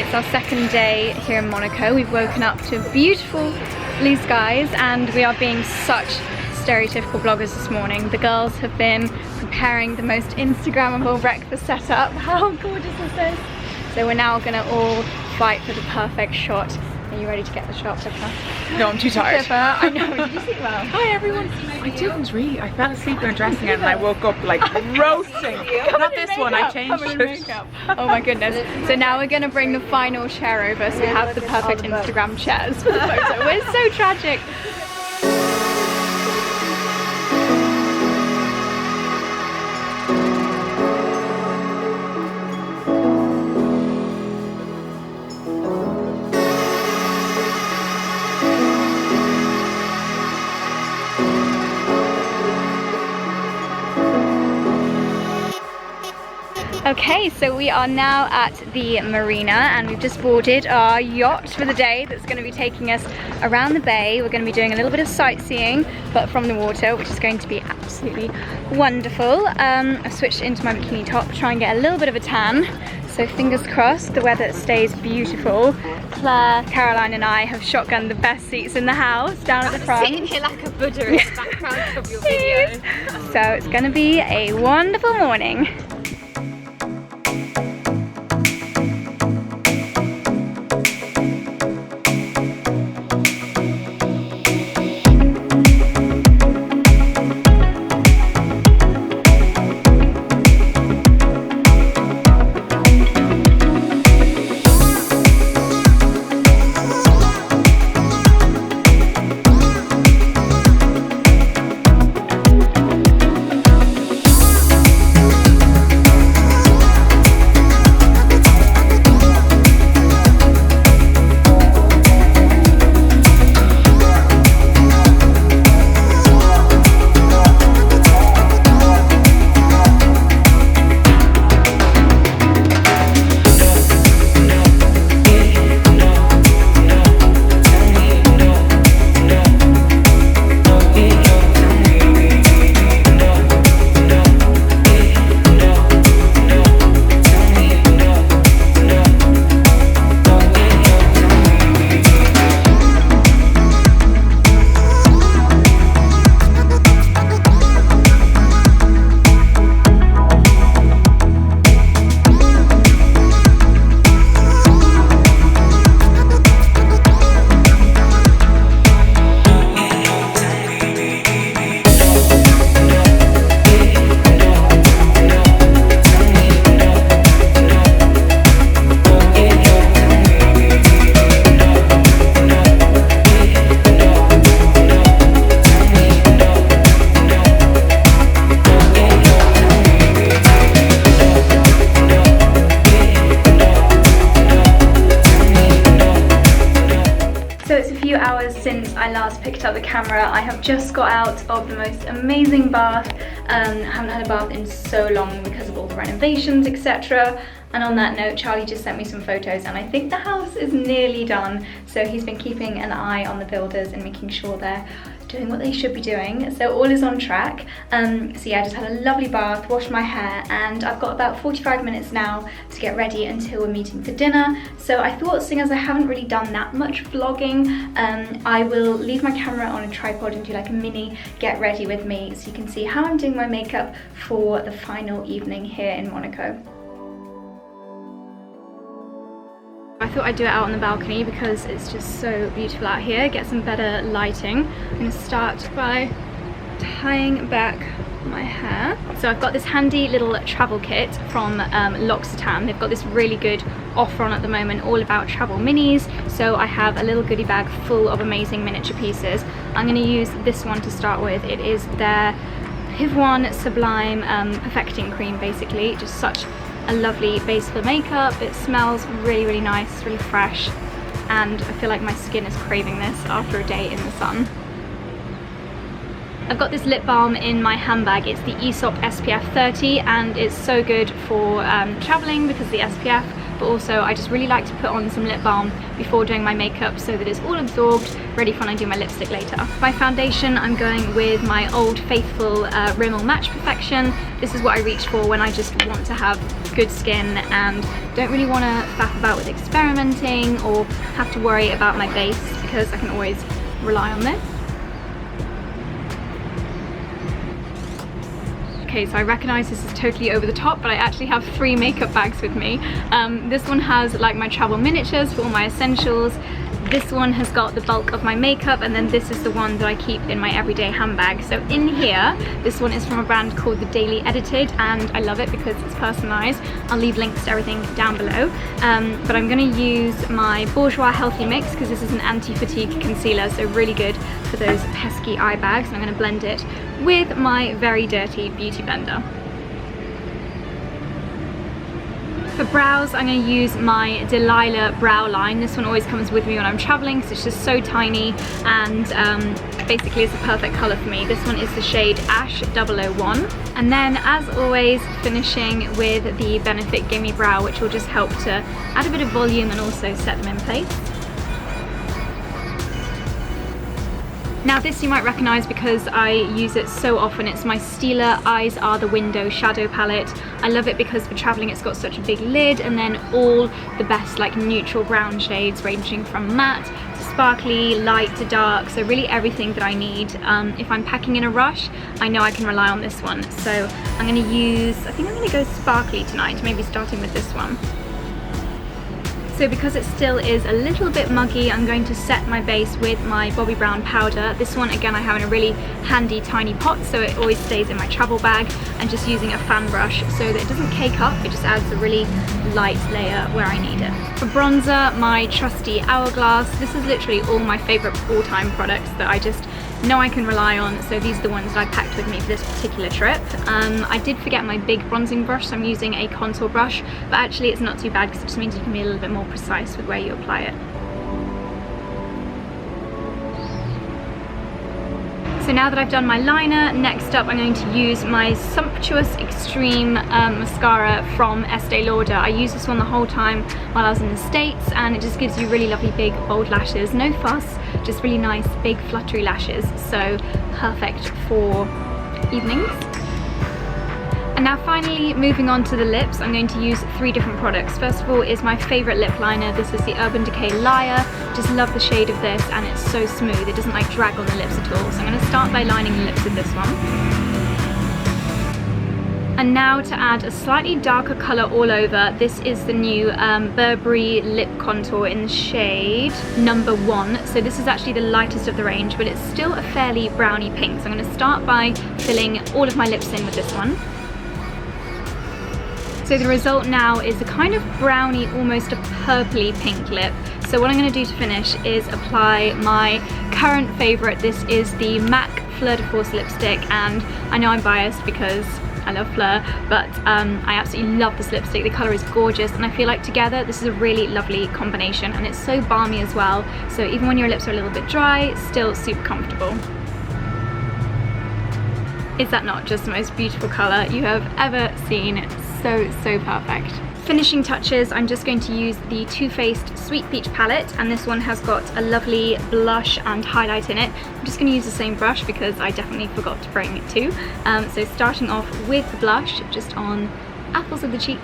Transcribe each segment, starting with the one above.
It's our second day here in Monaco. We've woken up to beautiful blue skies and we are being such stereotypical vloggers this morning. The girls have been preparing the most Instagrammable breakfast setup. How gorgeous is this? So we're now gonna all fight for the perfect shot. Are you ready to get the shot, Pippa? No, I'm too tired. Pippa, I know. Did you sleep well? Hi everyone. I fell asleep when dressing it and I woke up like roasting. Not this one, I changed it. Oh my goodness. So now we're gonna bring the final chair over so we have the perfect Instagram chairs for the photo. We're so tragic. Okay, so we are now at the marina and we've just boarded our yacht for the day that's going to be taking us around the bay. We're going to be doing a little bit of sightseeing, but from the water, which is going to be absolutely wonderful. I've switched into my bikini top to try and get a little bit of a tan. So fingers crossed, the weather stays beautiful. Claire, Caroline and I have shotgunned the best seats in the house down at the front. Sitting here like a Buddha in the background of your video. So it's going to be a wonderful morning. Since I last picked up the camera, I have just got out of the most amazing bath. Haven't had a bath in so long because of all the renovations, etc. And on that note, Charlie just sent me some photos and I think the house is nearly done. So he's been keeping an eye on the builders and making sure they're doing what they should be doing. So all is on track. So yeah, I just had a lovely bath, washed my hair, and I've got about 45 minutes now to get ready until we're meeting for dinner. So I thought, seeing as I haven't really done that much vlogging, I will leave my camera on a tripod and do like a mini get ready with me so you can see how I'm doing my makeup for the final evening here in Monaco. I thought I'd do it out on the balcony because it's just so beautiful out here, get some better lighting. I'm going to start by tying back my hair. So I've got this handy little travel kit from L'Occitane. They've got this really good offer on at the moment, all about travel minis. So I have a little goodie bag full of amazing miniature pieces. I'm going to use this one to start with. It is their Piv1 Sublime perfecting cream, basically. Just such a lovely base for makeup. It smells really, really nice, really fresh, and I feel like my skin is craving this after a day in the sun. I've got this lip balm in my handbag. It's the Aesop SPF 30 and it's so good for traveling because of the SPF, but also I just really like to put on some lip balm before doing my makeup so that it's all absorbed, ready for when I do my lipstick later. My foundation, I'm going with my Old Faithful Rimmel Match Perfection. This is what I reach for when I just want to have good skin and don't really want to faff about with experimenting or have to worry about my base, because I can always rely on this. Okay, so I recognise this is totally over the top, but I actually have 3 makeup bags with me. This one has like my travel miniatures for all my essentials. This one has got the bulk of my makeup, and then this is the one that I keep in my everyday handbag. So in here, this one is from a brand called The Daily Edited, and I love it because it's personalised. I'll leave links to everything down below. But I'm going to use my Bourjois Healthy Mix because this is an anti-fatigue concealer, so really good for those pesky eye bags. And I'm going to blend it with my very dirty beauty blender. For brows, I'm going to use my Delilah brow line. This one always comes with me when I'm traveling because it's just so tiny, and basically it's the perfect colour for me. This one is the shade Ash 001. And then, as always, finishing with the Benefit Gimme Brow, which will just help to add a bit of volume and also set them in place. Now this you might recognise because I use it so often. It's my Stila Eyes Are the Window shadow palette. I love it because for travelling it's got such a big lid, and then all the best like neutral brown shades ranging from matte to sparkly, light to dark, so really everything that I need. If I'm packing in a rush, I know I can rely on this one. So I'm going to use, I think I'm going to go sparkly tonight, maybe starting with this one. So because it still is a little bit muggy, I'm going to set my base with my Bobbi Brown powder. This one, again, I have in a really handy tiny pot, so it always stays in my travel bag, and just using a fan brush so that it doesn't cake up, it just adds a really light layer where I need it. For bronzer, my trusty Hourglass. This is literally all my favourite all-time products that I just know I can rely on, so these are the ones that I packed with me for this particular trip. I did forget my big bronzing brush, so I'm using a contour brush, but actually it's not too bad because it just means you can be a little bit more precise with where you apply it. So now that I've done my liner, next up I'm going to use my Sumptuous Extreme mascara from Estee Lauder. I used this one the whole time while I was in the States, and it just gives you really lovely big bold lashes, no fuss, just really nice big fluttery lashes, so perfect for evenings. And now finally, moving on to the lips, I'm going to use 3 different products. First of all is my favourite lip liner. This is the Urban Decay Liar. Just love the shade of this, and it's so smooth. It doesn't like drag on the lips at all. So I'm going to start by lining the lips with this one. And now to add a slightly darker colour all over, this is the new Burberry lip contour in the shade number 1. So this is actually the lightest of the range, but it's still a fairly browny pink. So I'm going to start by filling all of my lips in with this one. So the result now is a kind of browny, almost a purpley pink lip. So what I'm going to do to finish is apply my current favourite. This is the MAC Fleur de Force lipstick, and I know I'm biased because I love Fleur, but I absolutely love this lipstick. The colour is gorgeous, and I feel like together this is a really lovely combination, and it's so balmy as well. So even when your lips are a little bit dry, still super comfortable. Is that not just the most beautiful colour you have ever seen? So perfect. Finishing touches, I'm just going to use the Too Faced Sweet Peach palette, and this one has got a lovely blush and highlight in it. I'm just going to use the same brush because I definitely forgot to bring it too. So starting off with the blush, just on apples of the cheeks.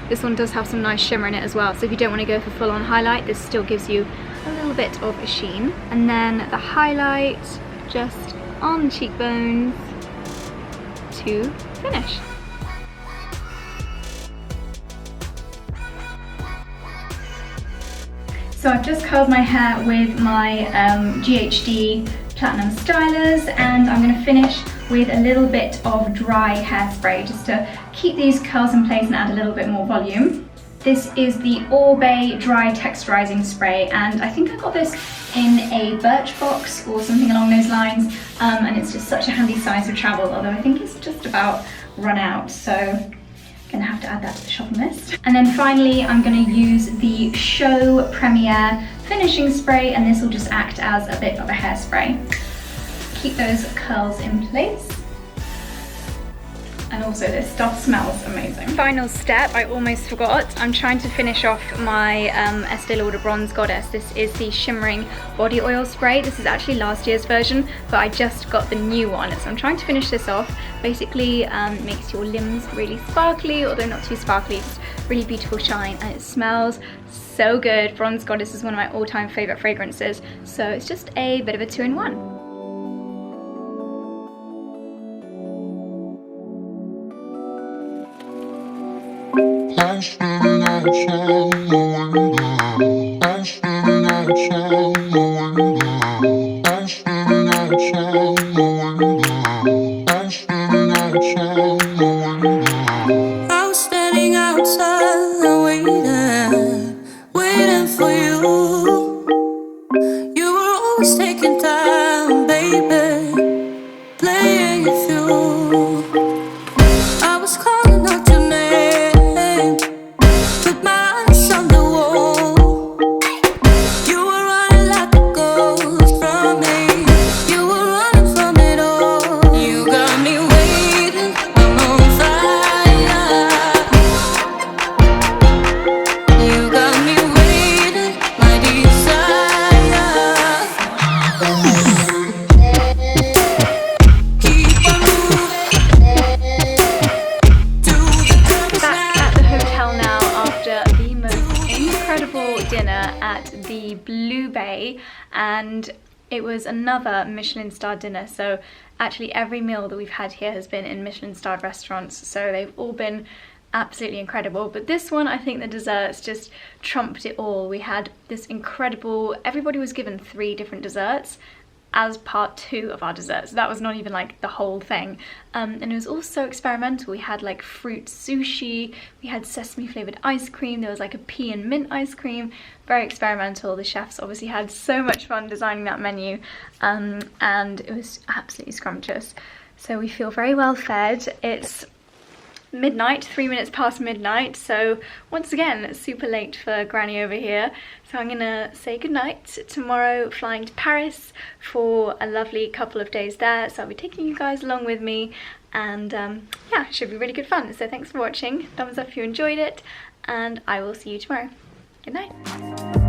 This one does have some nice shimmer in it as well, so if you don't want to go for full-on highlight, this still gives you a little bit of a sheen. And then the highlight just on the cheekbones to finish. So I've just curled my hair with my GHD Platinum Stylers, and I'm going to finish with a little bit of dry hairspray just to keep these curls in place and add a little bit more volume. This is the Orbe Dry Texturizing Spray, and I think I got this in a Birchbox or something along those lines, and it's just such a handy size for travel, although I think it's just about run out, so gonna have to add that to the shopping list. And then finally, I'm gonna use the Show Premiere Finishing Spray, and this will just act as a bit of a hairspray. Keep those curls in place. And also this stuff smells amazing. Final step, I almost forgot. I'm trying to finish off my Estee Lauder Bronze Goddess. This is the shimmering body oil spray. This is actually last year's version, but I just got the new one. So I'm trying to finish this off. Basically makes your limbs really sparkly, although not too sparkly, just really beautiful shine, and it smells so good. Bronze Goddess is one of my all-time favorite fragrances, so it's just a bit of a 2-in-1. And it was another Michelin starred dinner, so actually every meal that we've had here has been in Michelin starred restaurants, so they've all been absolutely incredible. But this one, I think the desserts just trumped it all. We had this incredible, everybody was given 3 different desserts as part 2 of our dessert, so that was not even like the whole thing, and it was all so experimental. We had like fruit sushi, we had sesame flavored ice cream, there was like a pea and mint ice cream, very experimental. The chefs obviously had so much fun designing that menu, and it was absolutely scrumptious. So we feel very well fed. It's midnight, 3 minutes past midnight, so once again it's super late for Granny over here, so I'm gonna say goodnight. Tomorrow flying to Paris for a lovely couple of days there, so I'll be taking you guys along with me, and yeah, it should be really good fun. So thanks for watching, thumbs up if you enjoyed it, and I will see you tomorrow. Good night.